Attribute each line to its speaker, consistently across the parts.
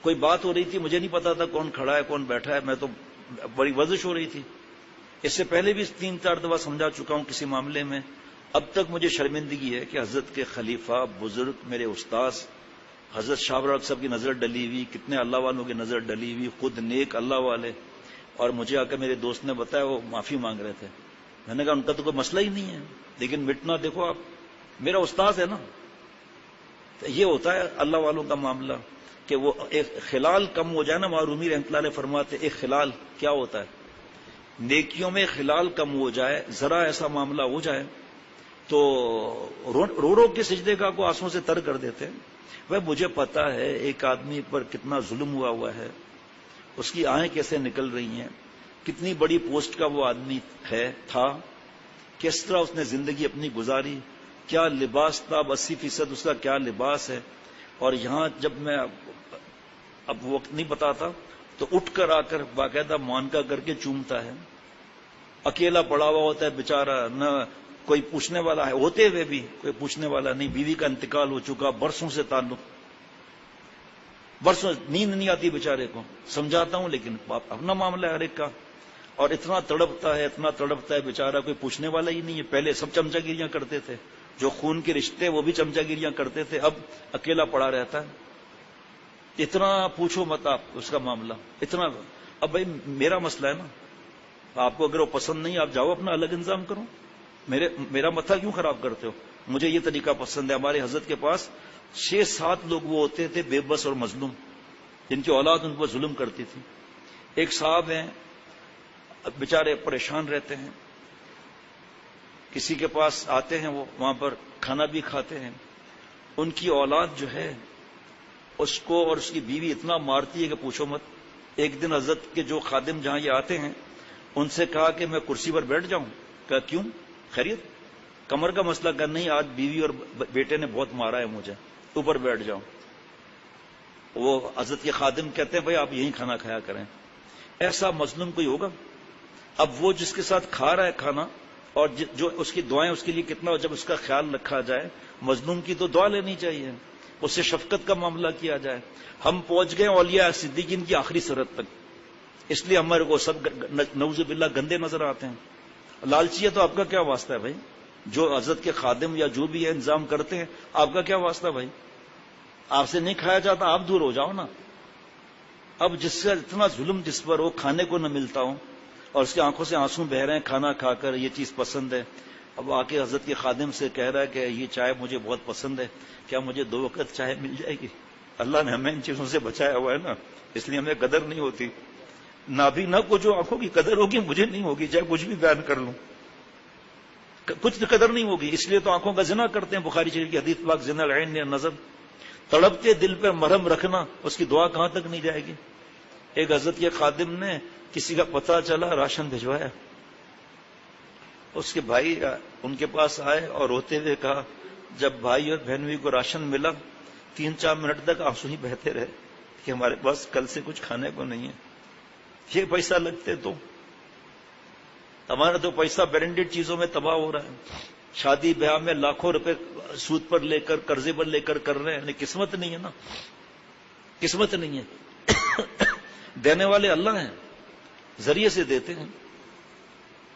Speaker 1: کوئی بات ہو رہی تھی، مجھے نہیں پتا تھا کون کھڑا ہے کون بیٹھا ہے، میں تو بڑی ورزش ہو رہی تھی. اس سے پہلے بھی 3-4 دفعہ سمجھا چکا ہوں کسی معاملے میں. اب تک مجھے شرمندگی ہے کہ حضرت کے خلیفہ بزرگ میرے استاذ حضرت شاہ برق صاحب کی نظر ڈلی ہوئی، کتنے اللہ والوں کی نظر ڈلی ہوئی، خود نیک اللہ والے، اور مجھے آ کر میرے دوست نے بتایا وہ معافی مانگ رہے تھے. میں نے کہا ان کا تو کوئی مسئلہ ہی نہیں ہے، لیکن مٹنا دیکھو آپ، میرا استاذ ہے نا. یہ ہوتا ہے اللہ والوں کا معاملہ کہ وہ ایک خلال کم ہو جائے نا. معرومی رحمۃ اللہ علیہ فرماتے ایک خلال کیا ہوتا ہے، نیکیوں میں خلال کم ہو جائے، ذرا ایسا معاملہ ہو جائے تو رو رو کے سجدے کا کو آنسوں سے تر کر دیتے ہیں. وہ مجھے پتا ہے ایک آدمی پر کتنا ظلم ہوا ہے، اس کی آہیں کیسے نکل رہی ہیں، کتنی بڑی پوسٹ کا وہ آدمی تھا، کس طرح اس نے زندگی اپنی گزاری، کیا لباس تھا، 80% اس کا کیا لباس ہے. اور یہاں جب میں اب وقت نہیں بتاتا تو اٹھ کر آ کر باقاعدہ مانکا کر کے چومتا ہے. اکیلا پڑا ہوا ہوتا ہے بیچارہ، نہ کوئی پوچھنے والا ہے، ہوتے ہوئے بھی کوئی پوچھنے والا نہیں. بیوی کا انتقال ہو چکا، برسوں سے تعلق، برسوں نیند نہیں آتی بیچارے کو. سمجھاتا ہوں لیکن اپنا معاملہ ہے ہر ایک کا. اور اتنا تڑپتا ہے بیچارہ، کوئی پوچھنے والا ہی نہیں ہے. پہلے سب چمچا گیریاں کرتے تھے، جو خون کے رشتے وہ بھی چمچا گیریاں کرتے تھے، اب اکیلا پڑا رہتا ہے. اتنا پوچھو مت آپ اس کا معاملہ اتنا. اب بھائی میرا مسئلہ ہے نا، آپ کو اگر وہ پسند نہیں آپ جاؤ اپنا الگ انتظام کرو. میرا متھا کیوں خراب کرتے ہو؟ مجھے یہ طریقہ پسند ہے. ہمارے حضرت کے پاس 6-7 لوگ وہ ہوتے تھے بے بس اور مظلوم، جن کی اولاد ان پر ظلم کرتی تھی. ایک صاحب ہیں بیچارے پریشان رہتے ہیں، کسی کے پاس آتے ہیں، وہ وہاں پر کھانا بھی کھاتے ہیں. ان کی اولاد جو ہے اس کو اور اس کی بیوی اتنا مارتی ہے کہ پوچھو مت. ایک دن حضرت کے جو خادم جہاں یہ آتے ہیں ان سے کہا کہ میں کرسی پر بیٹھ جاؤں. کہا کیوں، خیریت؟ کمر کا مسئلہ کر نہیں، آج بیوی اور بیٹے نے بہت مارا ہے مجھے، اوپر بیٹھ جاؤں. وہ حضرت کے خادم کہتے ہیں بھائی آپ یہیں کھانا کھایا کریں. ایسا مظلوم کوئی ہوگا؟ اب وہ جس کے ساتھ کھا رہا ہے کھانا اور جو اس کی دعائیں اس کے لیے کتنا، جب اس کا خیال رکھا جائے، مظلوم کی تو دعا لینی چاہیے، اس سے شفقت کا معاملہ کیا جائے. ہم پہنچ گئے اولیاء صدیقین کی آخری سرحد تک، اس لیے ہمارے کو سب نعوذ باللہ گندے نظر آتے ہیں. لالچی ہے تو آپ کا کیا واسطہ ہے بھائی؟ جو حضرت کے خادم یا جو بھی ہے انتظام کرتے ہیں، آپ کا کیا واسطہ بھائی؟ آپ سے نہیں کھایا جاتا، آپ دور ہو جاؤ نا. اب جس سے اتنا ظلم جس پر ہو، کھانے کو نہ ملتا ہو اور اس کی آنکھوں سے آنسو بہ رہے ہیں کھانا کھا کر، یہ چیز پسند ہے. اب آ کے حضرت کے خادم سے کہہ رہا ہے کہ یہ چائے مجھے بہت پسند ہے، کیا مجھے 2 وقت چائے مل جائے گی؟ اللہ نے ہمیں ان چیزوں سے بچایا ہوا ہے نا، اس لیے ہمیں قدر نہیں ہوتی. نابینا کو جو آنکھوں کی قدر ہوگی مجھے نہیں ہوگی، چاہے کچھ بھی بیان کر لوں، کچھ قدر نہیں ہوگی. اس لیے تو آنکھوں کا زنا کرتے ہیں. بخاری شریف کی حدیث پاک زنا العین یا نظر، تڑپتے دل پہ مرہم رکھنا، اس کی دعا کہاں تک نہیں جائے گی. ایک حضرت کے خادم نے کسی کا پتہ چلا راشن بھجوایا، اس کے بھائی ان کے پاس آئے اور روتے ہوئے کہا، جب بھائی اور بہنوئی کو راشن ملا 3-4 منٹ تک آنسو ہی بہتے رہے کہ ہمارے پاس کل سے کچھ کھانے کو نہیں ہے. یہ پیسہ لگتے تو ہمارا تو پیسہ برانڈیڈ چیزوں میں تباہ ہو رہا ہے. شادی بیاہ میں لاکھوں روپے سود پر لے کر قرضے پر لے کر رہے ہیں. قسمت نہیں ہے نا، قسمت نہیں ہے. دینے والے اللہ ہیں، ذریعے سے دیتے ہیں.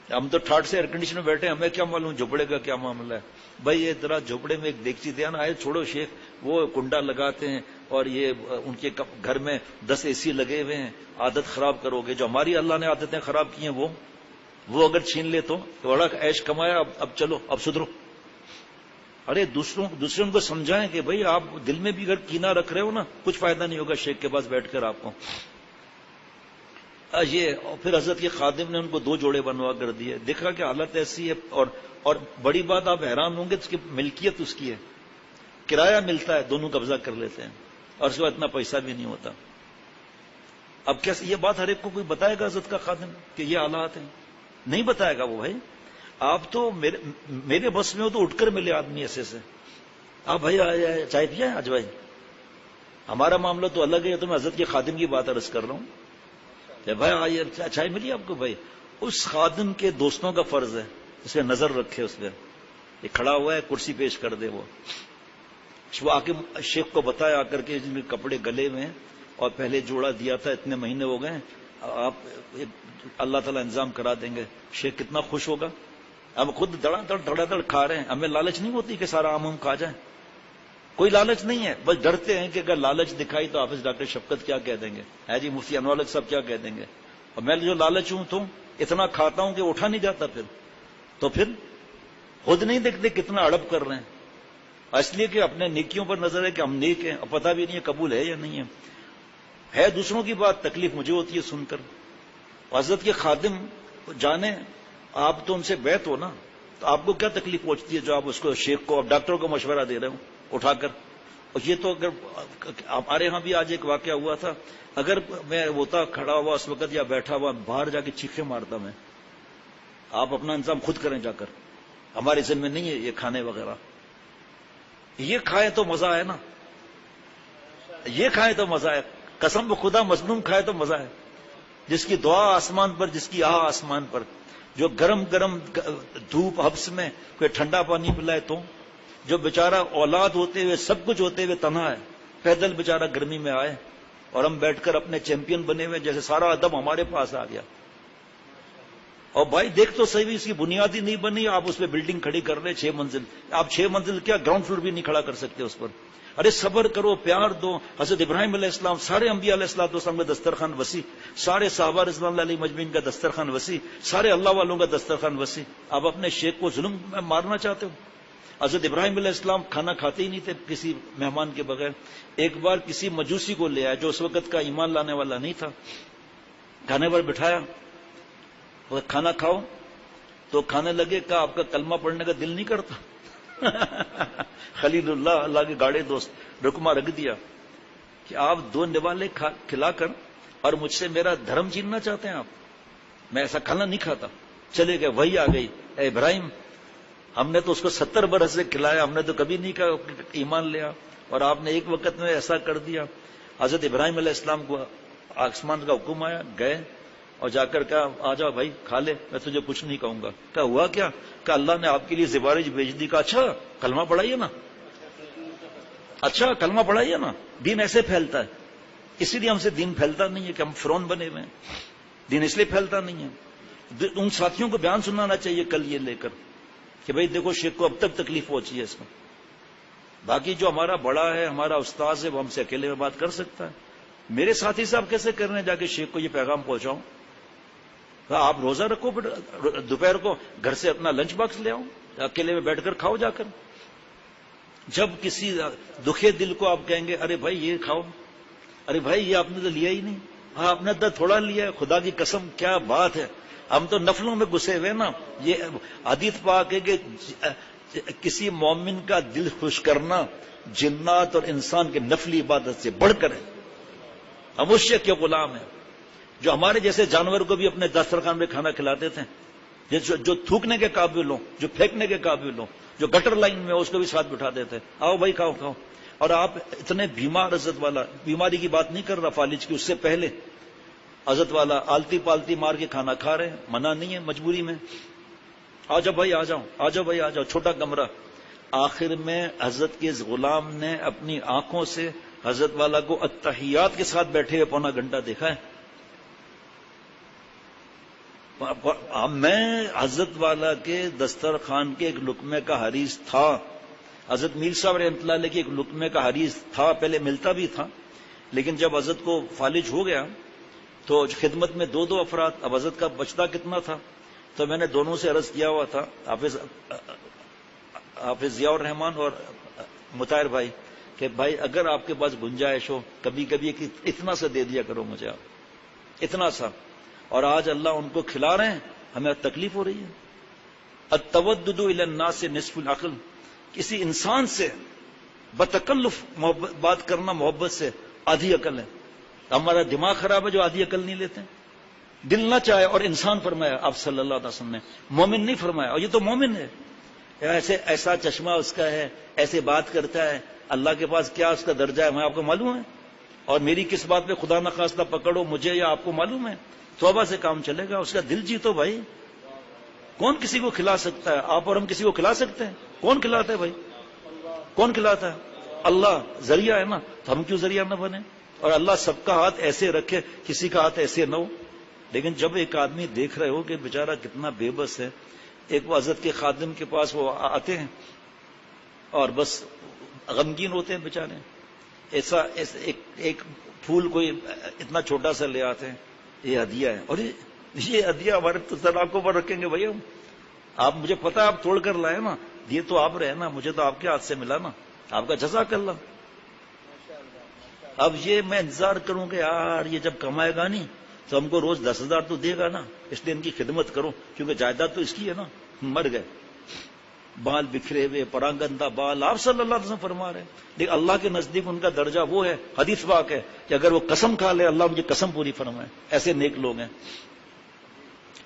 Speaker 1: ہم تو ٹھاٹ سے ایئر کنڈیشن میں بیٹھے، ہمیں کیا معلوم جھوپڑے کا کیا معاملہ ہے. بھائی یہ ذرا جھوپڑے میں ایک دیکچی دیا نا، آئے چھوڑو شیخ، وہ کنڈا لگاتے ہیں اور یہ ان کے گھر میں 10 AC لگے ہوئے ہیں، عادت خراب کرو گے. جو ہماری اللہ نے عادتیں خراب کی ہیں وہ اگر چھین لے تو بڑا عیش کمایا، اب چلو اب سدھرو. ارے دوسروں کو سمجھائیں کہ بھائی آپ دل میں بھی اگر کینہ رکھ رہے ہو نا، کچھ فائدہ نہیں ہوگا شیخ کے پاس بیٹھ کر آپ کو. یہ پھر حضرت کے خادم نے ان کو 2 جوڑے بنوا کر دیے. دیکھا کہ حالت ایسی ہے، اور بڑی بات آپ حیران ہوں گے، اس کی ملکیت اس کی ہے، کرایہ ملتا ہے، دونوں قبضہ کر لیتے ہیں اور اس کو اتنا پیسہ بھی نہیں ہوتا. اب کیسے یہ بات ہر ایک کو کوئی بتائے گا حضرت کا خادم کہ یہ حالات ہیں؟ نہیں بتائے گا وہ. بھائی آپ تو میرے بس میں ہو تو اٹھ کر ملے آدمی ایسے سے. آپ بھائی چائے پیا ہے آج؟ بھائی ہمارا معاملہ تو الگ ہے، تو میں حضرت کے خادم کی بات عرض کر رہا ہوں. بھائی آئیے چائے ملی آپ کو؟ بھائی اس خادم کے دوستوں کا فرض ہے اس پہ نظر رکھے. اس پہ یہ کھڑا ہوا ہے، کرسی پیش کر دے. وہ آ کے شیخ کو بتایا آ کر کے جن کے کپڑے گلے میں ہیں، اور پہلے جوڑا دیا تھا، اتنے مہینے ہو گئے، آپ اللہ تعالیٰ انتظام کرا دیں گے. شیخ کتنا خوش ہوگا. اب خود دڑا دڑ کھا رہے ہیں. ہمیں لالچ نہیں ہوتی کہ سارا آم کھا جائیں، کوئی لالچ نہیں ہے، بس ڈرتے ہیں کہ اگر لالچ دکھائی تو حافظ ڈاکٹر شفقت کیا کہہ دیں گے، ہے جی مفتی انوار الحق صاحب کیا کہہ دیں گے. اور میں جو لالچ ہوں تو اتنا کھاتا ہوں کہ اٹھا نہیں جاتا. تو پھر خود نہیں دیکھتے کتنا اڑپ کر رہے ہیں. اس لیے کہ اپنے نیکیوں پر نظر ہے کہ ہم نیک ہیں، اور پتہ بھی نہیں ہے قبول ہے یا نہیں ہے دوسروں کی بات، تکلیف مجھے ہوتی ہے سن کر. حضرت کے خادم جانے، آپ تو ان سے بیعت ہو نا، تو آپ کو کیا تکلیف پہنچتی ہے جو آپ اس کو شیخ کو، اب ڈاکٹر کو مشورہ دے رہے ہو اٹھا کر. اور یہ تو اگر ہمارے ہاں بھی آج ایک واقعہ ہوا تھا، اگر میں ہوتا کھڑا ہوا اس وقت یا بیٹھا ہوا، باہر جا کے چیخیں مارتا میں. آپ اپنا انتظام خود کریں جا کر، ہمارے ذمہ نہیں ہے یہ کھانے وغیرہ. یہ کھائے تو مزہ ہے نا، یہ کھائے تو مزہ ہے. قسم خدا مظلوم کھائے تو مزہ ہے. جس کی دعا آسمان پر، جس کی آہ آسمان پر، جو گرم گرم دھوپ حبس میں کوئی ٹھنڈا پانی پلائے تو، جو بیچارہ اولاد ہوتے ہوئے سب کچھ ہوتے ہوئے تنہا ہے، پیدل بیچارہ گرمی میں آئے، اور ہم بیٹھ کر اپنے چیمپئن بنے ہوئے، جیسے سارا ادب ہمارے پاس آ گیا. اور بھائی دیکھ تو صحیح، اس کی بنیادی نہیں بنی، آپ اس پہ بلڈنگ کھڑی کر رہے 6 منزل. آپ 6 منزل کیا گراؤنڈ فلور بھی نہیں کھڑا کر سکتے اس پر. ارے صبر کرو، پیار دو. حضرت ابراہیم علیہ السلام، سارے انبیاء علیہ السلام کا دسترخوان وسیع، سارے صحابہ رضوان اللہ علیہ مجمعین کا دسترخوان وسیع، سارے اللہ والوں کا دسترخوان وسیع. آپ اپنے شیخ کو ظلم میں مارنا چاہتے ہو. حضرت ابراہیم علیہ السلام کھانا کھاتے ہی نہیں تھے کسی مہمان کے بغیر. ایک بار کسی مجوسی کو لے آیا جو اس وقت کا ایمان لانے والا نہیں تھا، کھانے پر بٹھایا، کھانا کھاؤ. تو کھانے لگے، کہا آپ کا کلمہ پڑھنے کا دل نہیں کرتا. خلیل اللہ، اللہ کے گاڑے دوست، رکما رکھ دیا کہ آپ 2 نوالے کھلا کر اور مجھ سے میرا دھرم چھیننا چاہتے ہیں آپ. میں ایسا کھانا نہیں کھاتا. چلے گئے. وہی آ گئی، اے ابراہیم، ہم نے تو اس کو 70 برس سے کھلایا، ہم نے تو کبھی نہیں کہا ایمان لیا، اور آپ نے ایک وقت میں ایسا کر دیا. حضرت ابراہیم علیہ السلام کو آسمان کا حکم آیا، گئے اور جا کر کہا آ جاؤ بھائی کھا لے، میں تجھے کچھ نہیں کہوں گا. کہا ہوا کیا؟ کہا اللہ نے آپ کے لیے زبارج بھیج دی. کہا اچھا کلمہ پڑھائیے نا، اچھا کلمہ پڑھائیے نا. دین ایسے پھیلتا ہے. اسی لیے ہم سے دین پھیلتا نہیں ہے کہ ہم فرعون بنے ہوئے ہیں. دین اس لیے پھیلتا نہیں ہے. ان ساتھیوں کو بیان سنانا چاہیے کل یہ لے کر کہ بھائی دیکھو شیخ کو اب تک تکلیف پہنچی ہے اس کو. باقی جو ہمارا بڑا ہے، ہمارا استاذ ہے، وہ ہم سے اکیلے میں بات کر سکتا ہے. میرے ساتھی صاحب کیسے کر رہے ہیں جا کے شیخ کو یہ پیغام پہنچاؤں؟ آپ روزہ رکھو، دوپہر کو گھر سے اپنا لنچ باکس لے آؤ، اکیلے میں بیٹھ کر کھاؤ جا کر. جب کسی دکھے دل کو آپ کہیں گے ارے بھائی یہ کھاؤ، ارے بھائی یہ آپ نے تو لیا ہی نہیں. ہاں آپ نے تو تھوڑا لیا ہے، خدا کی قسم کیا بات ہے. ہم تو نفلوں میں گھسے ہوئے نا. یہ حدیث پاک ہے کہ کسی مومن کا دل خوش کرنا جنات اور انسان کے نفلی عبادت سے بڑھ کر ہے. ہم اس شیخ کے غلام ہیں جو ہمارے جیسے جانور کو بھی اپنے دسترخوان میں کھانا کھلاتے تھے، جو تھوکنے کے قابل ہوں، جو پھینکنے کے قابل ہوں، جو گٹر لائن میں اس کو بھی ساتھ بٹھا دیتے. آؤ بھائی کھاؤ کھاؤ. اور آپ اتنے بیمار عزت والا، بیماری کی بات نہیں کر رہا فالج کی، اس سے پہلے عزت والا آلتی پالتی مار کے کھانا کھا رہے ہیں. منع نہیں ہے مجبوری میں. آ جاؤ بھائی آ جاؤ، آ جاؤ بھائی آ جاؤ. چھوٹا کمرہ. آخر میں حضرت کے غلام نے اپنی آنکھوں سے حضرت والا کو اتحیات کے ساتھ بیٹھے ہوئے پونا گھنٹہ دیکھا ہے. میں حضرت والا کے دسترخوان کے ایک لقمے کا حریص تھا. حضرت میر صاحب رحمۃ اللہ علیہ کے ایک لقمے کا حریص تھا. پہلے ملتا بھی تھا، لیکن جب حضرت کو فالج ہو گیا تو خدمت میں 2 افراد. اب حضرت کا بچتا کتنا تھا، تو میں نے دونوں سے عرض کیا ہوا تھا، حافظ ضیاء الرحمان اور مطہر بھائی، کہ بھائی اگر آپ کے پاس گنجائش ہو کبھی کبھی اتنا سا دے دیا کرو مجھے آپ، اتنا سا. اور آج اللہ ان کو کھلا رہے ہیں، ہمیں تکلیف ہو رہی ہے. التودد الی الناس نصف العقل. کسی انسان سے بتکلف بات کرنا محبت سے آدھی عقل ہے. ہمارا دماغ خراب ہے جو آدھی عقل نہیں لیتے. دل نہ چاہے. اور انسان فرمایا آپ صلی اللہ علیہ وسلم نے، مومن نہیں فرمایا. اور یہ تو مومن ہے، ایسا چشمہ اس کا ہے، ایسے بات کرتا ہے، اللہ کے پاس کیا اس کا درجہ ہے ہمیں آپ کو معلوم ہے. اور میری کس بات پہ خدا نخواستہ پکڑو مجھے یا آپ کو معلوم ہے. توبہ سے کام چلے گا. اس کا دل جیتو بھائی. کون کسی کو کھلا سکتا ہے؟ آپ اور ہم کسی کو کھلا سکتے ہیں؟ کون کھلاتا ہے بھائی؟ کون کھلاتا ہے؟ اللہ ذریعہ ہے نا. تو ہم کیوں ذریعہ نہ بنے؟ اور اللہ سب کا ہاتھ ایسے رکھے، کسی کا ہاتھ ایسے نہ ہو. لیکن جب ایک آدمی دیکھ رہے ہو کہ بیچارہ کتنا بے بس ہے، ایک وہ حضرت کے خادم کے پاس وہ آتے ہیں اور بس غمگین ہوتے ہیں بیچارے، ایسا ایک پھول کوئی اتنا چھوٹا سا لے آتے ہیں، یہ ہدیہ ہے، اور یہ ہدیہ ہمارے تو سر آنکھوں پر رکھیں گے بھائی ہم، آپ مجھے پتا آپ توڑ کر لائے نا، یہ تو آپ رہے نا، مجھے تو آپ کے ہاتھ سے ملا نا، آپ کا جزاک اللہ. اب یہ میں انتظار کروں کہ یار یہ جب کمائے گا نہیں تو ہم کو روز 10,000 تو دے گا نا، اس لیے ان کی خدمت کرو، کیونکہ جائیداد تو اس کی ہے نا. مر گئے، بال بکھرے ہوئے، پراگندہ بال، آپ صلی اللہ علیہ وسلم فرما رہے ہیں. لیکن اللہ کے نزدیک ان کا درجہ وہ ہے، حدیث پاک ہے کہ اگر وہ قسم کھا لے اللہ مجھے قسم پوری فرمائے. ایسے نیک لوگ ہیں.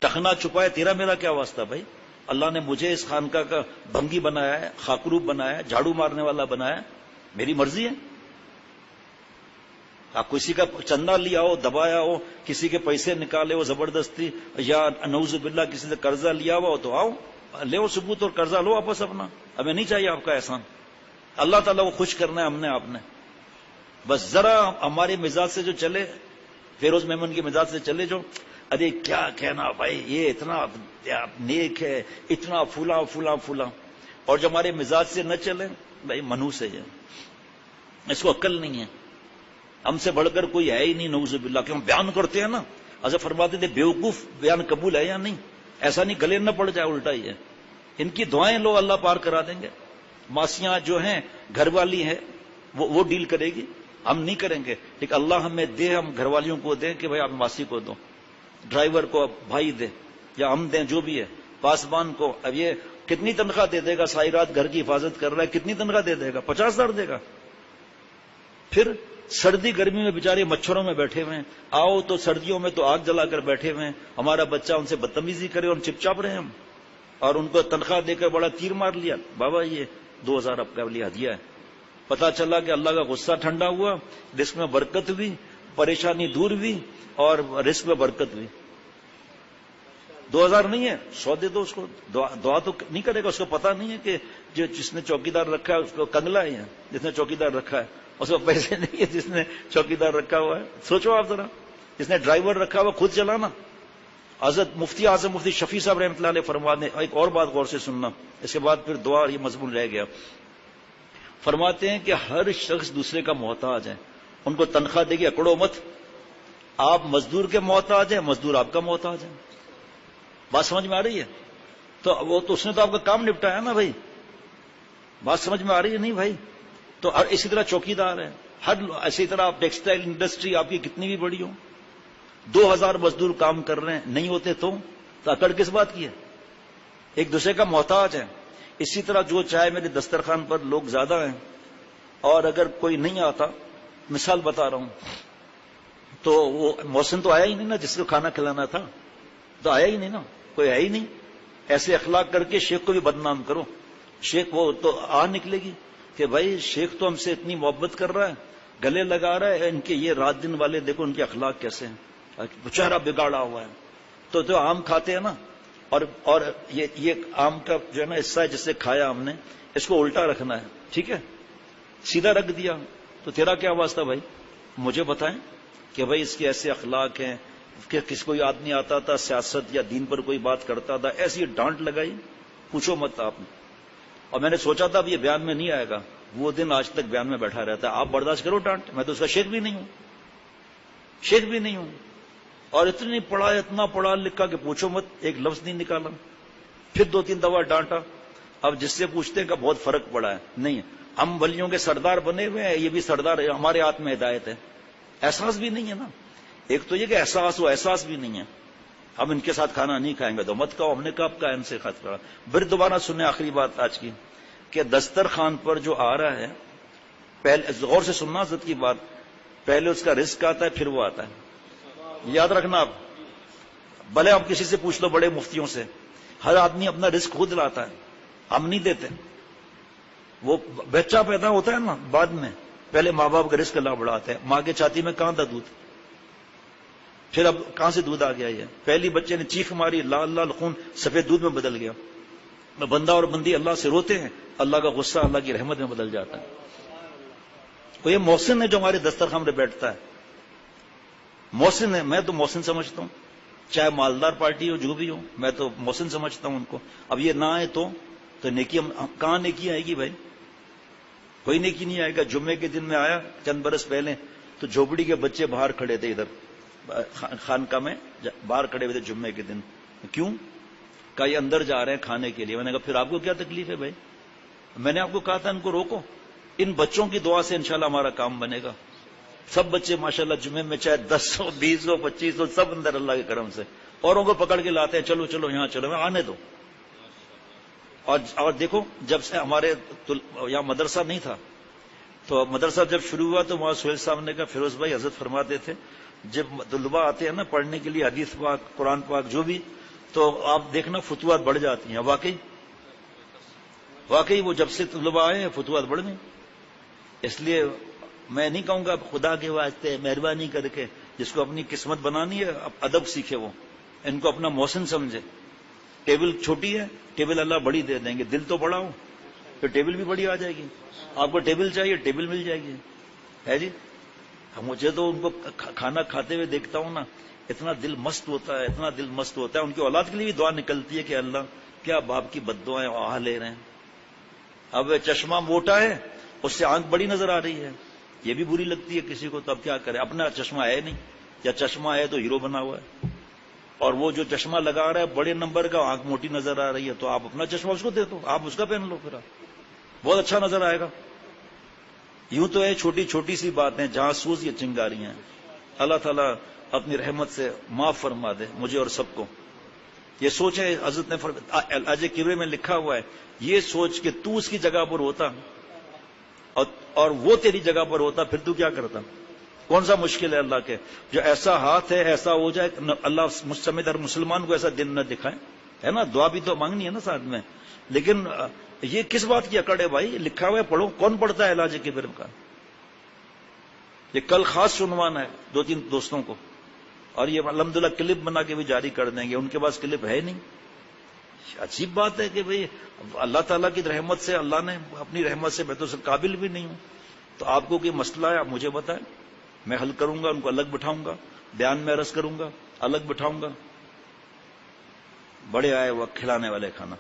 Speaker 1: ٹخنا چھپائے تیرا میرا کیا واسطہ بھائی؟ اللہ نے مجھے اس خانقاہ کا بھنگی بنایا ہے، خاکروب بنایا ہے، جھاڑو مارنے والا بنایا ہے، میری مرضی ہے. آپ کسی کا چندہ لیا ہو، دبایا ہو، کسی کے پیسے نکالے ہو زبردستی، یا نعوذ باللہ کسی سے قرضہ لیا ہوا ہو تو آؤ لے ثبوت اور قرضہ لو واپس اپنا، ہمیں نہیں چاہیے آپ کا احسان. اللہ تعالیٰ کو خوش کرنا ہے ہم نے، آپ نے بس ذرا ہمارے مزاج سے جو چلے، فیروز میمن کے مزاج سے چلے جو، ارے کیا کہنا بھائی یہ اتنا نیک ہے، اتنا پھولا پھولا پھولا، اور جو ہمارے مزاج سے نہ چلے بھائی منحوس ہے، اس کو عقل نہیں ہے، ہم سے بڑھ کر کوئی ہے ہی نہیں نعوذ باللہ. کہ ہم بیان کرتے ہیں نا، حضرت فرماتے تھے بیوقوف بیان قبول ہے یا نہیں، ایسا نہیں گلے نہ پڑ جائے، الٹا ہی ہے. ان کی دعائیں لو اللہ پار کرا دیں گے. معاشیاں جو ہیں گھر والی ہیں وہ ڈیل کرے گی، ہم نہیں کریں گے. لیکن اللہ ہمیں دے، ہم گھر والیوں کو دیں کہ بھائی آپ ماسی کو دو، ڈرائیور کو بھائی دے، یا ہم دیں جو بھی ہے، پاسبان کو. اب یہ کتنی تنخواہ دے دے گا؟ ساری رات گھر کی حفاظت کر رہا ہے، کتنی تنخواہ دے دے گا؟ 50,000 دے گا. پھر سردی گرمی میں بیچارے مچھروں میں بیٹھے ہوئے ہیں، آؤ تو سردیوں میں تو آگ جلا کر بیٹھے ہوئے ہیں، ہمارا بچہ ان سے بدتمیزی کرے اور چپ چاپ رہے ہم، اور ان کو تنخواہ دے کر بڑا تیر مار لیا. بابا یہ 2,000 آپ کا لیے ہدیہ ہے. پتا چلا کہ اللہ کا غصہ ٹھنڈا ہوا، رزق میں برکت ہوئی، پریشانی دور ہوئی، اور رزق میں برکت ہوئی. 2,000 نہیں ہے، 100 دے دو اس کو. دعا تو نہیں کرے گا، اس کو پتا نہیں ہے کہ جس نے چوکیدار رکھا ہے اس کو کنگلا ہے، جس نے چوکیدار رکھا ہے اس کو پیسے نہیں ہے، جس نے چوکیدار رکھا ہوا ہے. سوچو آپ ذرا، جس نے ڈرائیور رکھا ہوا خود چلانا. حضرت مفتی اعظم مفتی شفیع صاحب رحمۃ اللہ علیہ فرماتے ہیں، ایک اور بات غور سے سننا، اس کے بعد پھر دعا یہ مضمون رہ گیا. فرماتے ہیں کہ ہر شخص دوسرے کا محتاج ہے، ان کو تنخواہ دے گی اکڑو مت. آپ مزدور کے محتاج ہیں، مزدور آپ کا محتاج ہے. بات سمجھ میں آ رہی ہے؟ تو وہ تو اس نے تو آپ کا کام نپٹایا نا بھائی. بات سمجھ میں آ رہی ہے نہیں بھائی؟ تو اسی طرح چوکیدار ہے، ہر اسی طرح آپ ٹیکسٹائل انڈسٹری آپ کی کتنی بھی بڑی ہو، 2,000 مزدور کام کر رہے ہیں، نہیں ہوتے تو اکڑ کس بات کی ہے؟ ایک دوسرے کا محتاج ہے. اسی طرح جو چاہے میرے دسترخوان پر لوگ زیادہ ہیں، اور اگر کوئی نہیں آتا، مثال بتا رہا ہوں، تو وہ محسن تو آیا ہی نہیں نا جس کو کھانا کھلانا تھا، تو آیا ہی نہیں نا، کوئی ہے ہی نہیں. ایسے اخلاق کر کے شیخ کو بھی بدنام کرو، شیخ وہ تو نکلے گی کہ بھائی شیخ تو ہم سے اتنی محبت کر رہا ہے، گلے لگا رہا ہے، ان کے یہ رات دن والے دیکھو ان کے اخلاق کیسے ہیں، چہرہ بگاڑا ہوا ہے. تو آم کھاتے ہیں نا، اور یہ آم کا جو ہے نا حصہ ہے جس سے کھایا ہم نے، اس کو الٹا رکھنا ہے، ٹھیک ہے؟ سیدھا رکھ دیا تو تیرا کیا واسطہ بھائی؟ مجھے بتائیں کہ بھائی اس کے ایسے اخلاق ہیں کہ کس کوئی آدمی آتا تھا سیاست یا دین پر کوئی بات کرتا تھا، ایسی ڈانٹ لگائی، پوچھو مت آپ نے. اور میں نے سوچا تھا اب یہ بیان میں نہیں آئے گا، وہ دن آج تک بیان میں بیٹھا رہتا ہے. آپ برداشت کرو ڈانٹ، میں تو اس کا شیخ بھی نہیں ہوں، شیخ بھی نہیں ہوں، اور اتنی پڑھا اتنا پڑھا لکھا کہ پوچھو مت، ایک لفظ نہیں نکالا. پھر 2-3 دفعہ ڈانٹا. اب جس سے پوچھتے ہیں کہ بہت فرق پڑا ہے، نہیں، ہم ولیوں کے سردار بنے ہوئے ہیں، یہ بھی سردار ہمارے ہاتھ میں ہدایت ہے. احساس بھی نہیں ہے نا. ایک تو یہ کہ احساس ہو، احساس بھی نہیں ہے. ہم ان کے ساتھ کھانا نہیں کھائیں گے تو مت کھاؤ، ہم نے کب کہا ان سے خط کرا. پھر دوبارہ سنیں آخری بات آج کی، کہ دسترخوان پر جو آ رہا ہے، پہلے غور سے سننا عزت کی بات، پہلے اس کا رزق آتا ہے پھر وہ آتا ہے. یاد رکھنا آپ، بھلے آپ کسی سے پوچھ لو بڑے مفتیوں سے، ہر آدمی اپنا رزق خود لاتا ہے، ہم نہیں دیتے. وہ بچہ پیدا ہوتا ہے نا بعد میں، پہلے ماں باپ کا رزق اللہ بڑھاتا ہے. ماں کے چھاتی میں کہاں تھا دودھ، پھر اب کہاں سے دودھ آ گیا؟ یہ پہلی بچے نے چیخ ماری، لال لال خون سفید دودھ میں بدل گیا. بندہ اور بندی اللہ سے روتے ہیں، اللہ کا غصہ اللہ کی رحمت میں بدل جاتا ہے. کوئی یہ محسن ہے جو ہمارے دسترخوان پہ بیٹھتا ہے، محسن ہے، میں تو محسن سمجھتا ہوں، چاہے مالدار پارٹی ہو جو بھی ہو، میں تو محسن سمجھتا ہوں ان کو۔ اب یہ نہ آئے تو نیکی کہاں نیکی آئے گی بھائی؟ کوئی نیکی نہیں آئے گا۔ جمعے کے دن میں آیا چند برس پہلے تو جھوپڑی کے بچے باہر کھڑے تھے، ادھر خانقاہ میں باہر کھڑے ہوئے تھے جمعے کے دن۔ کیوں؟ کہا یہ اندر جا رہے ہیں کھانے کے لیے۔ میں نے کہا پھر آپ کو کیا تکلیف ہے بھائی؟ میں نے آپ کو کہا تھا ان کو روکو، ان بچوں کی دعا سے انشاءاللہ ہمارا کام بنے گا۔ سب بچے ماشاءاللہ جمعے میں چاہے 10 ہو 20 ہو 25 ہو سب اندر اللہ کے کرم سے، اوروں کو پکڑ کے لاتے ہیں، چلو چلو یہاں چلو، میں آنے دو۔ اور دیکھو جب سے ہمارے یہاں مدرسہ نہیں تھا تو مدرسہ جب شروع ہوا تو وہاں سہیل صاحب نے کہا فیروز بھائی حضرت فرماتے تھے جب طلباء آتے ہیں نا پڑھنے کے لیے حدیث پاک قرآن پاک جو بھی، تو آپ دیکھنا فتوحات بڑھ جاتی ہیں۔ واقعی وہ جب سے طلباء آئے ہیں فتوحات بڑھ گئی۔ اس لیے میں نہیں کہوں گا خدا کے واسطے مہربانی کر کے، جس کو اپنی قسمت بنانی ہے ادب سیکھے، وہ ان کو اپنا محسن سمجھے۔ ٹیبل چھوٹی ہے، ٹیبل اللہ بڑی دے دیں گے، دل تو بڑا ہو پھر ٹیبل بھی بڑی آ جائے گی۔ آپ کو ٹیبل چاہیے ٹیبل مل جائے گی، ہے جی۔ مجھے تو ان کو کھانا کھاتے ہوئے دیکھتا ہوں نا، اتنا دل مست ہوتا ہے، اتنا دل مست ہوتا ہے۔ ان کی اولاد کے لیے بھی دعا نکلتی ہے کہ اللہ کیا باپ کی بد دعائیں آہ لے رہے ہیں۔ اب چشمہ موٹا ہے، اس سے آنکھ بڑی نظر آ رہی ہے، یہ بھی بری لگتی ہے کسی کو، تو اب کیا کرے؟ اپنا چشمہ ہے نہیں، یا چشمہ ہے تو ہیرو بنا ہوا ہے، اور وہ جو چشمہ لگا رہا ہے بڑے نمبر کا، آنکھ موٹی نظر آ رہی ہے، تو آپ اپنا چشمہ اس کو دے دو، آپ اس کا پہن لو، پھر آپ بہت اچھا نظر آئے گا۔ یوں تو ہے چھوٹی چھوٹی سی باتیں جہاں سوز یہ چنگاریاں ہیں۔ اللہ تعالیٰ اپنی رحمت سے معاف فرما دے مجھے اور سب کو۔ یہ سوچ ہے حضرت نے علاج کبرے میں لکھا ہوا ہے، یہ سوچ کہ تو اس کی جگہ پر ہوتا اور وہ تیری جگہ پر ہوتا پھر تو کیا کرتا؟ کون سا مشکل ہے اللہ کے؟ جو ایسا ہاتھ ہے ایسا ہو جائے، اللہ مجھ سمیت ہر مسلمان کو ایسا دن نہ دکھائے، ہے نا؟ دعا بھی تو مانگنی ہے نا ساتھ میں، لیکن یہ کس بات کی اکڑ ہے بھائی؟ لکھا ہوا ہے پڑھو، کون پڑھتا ہے علاج کبر کا؟ یہ کل خاص عنوان ہے 2-3 دوستوں کو، اور یہ الحمدللہ کلپ بنا کے بھی جاری کر دیں گے، ان کے پاس کلپ ہے نہیں۔ عجیب بات ہے کہ بھئی اللہ تعالیٰ کی رحمت سے، اللہ نے اپنی رحمت سے، میں تو سب قابل بھی نہیں ہوں، تو آپ کو کوئی مسئلہ ہے آپ مجھے بتائیں، میں حل کروں گا، ان کو الگ بٹھاؤں گا، بیان میں عرض کروں گا، الگ بٹھاؤں گا۔ بڑے آئے وہ کھلانے والے کھانا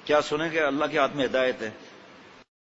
Speaker 1: کیا سنیں گے؟ اللہ کے ہاتھ میں ہدایت ہے۔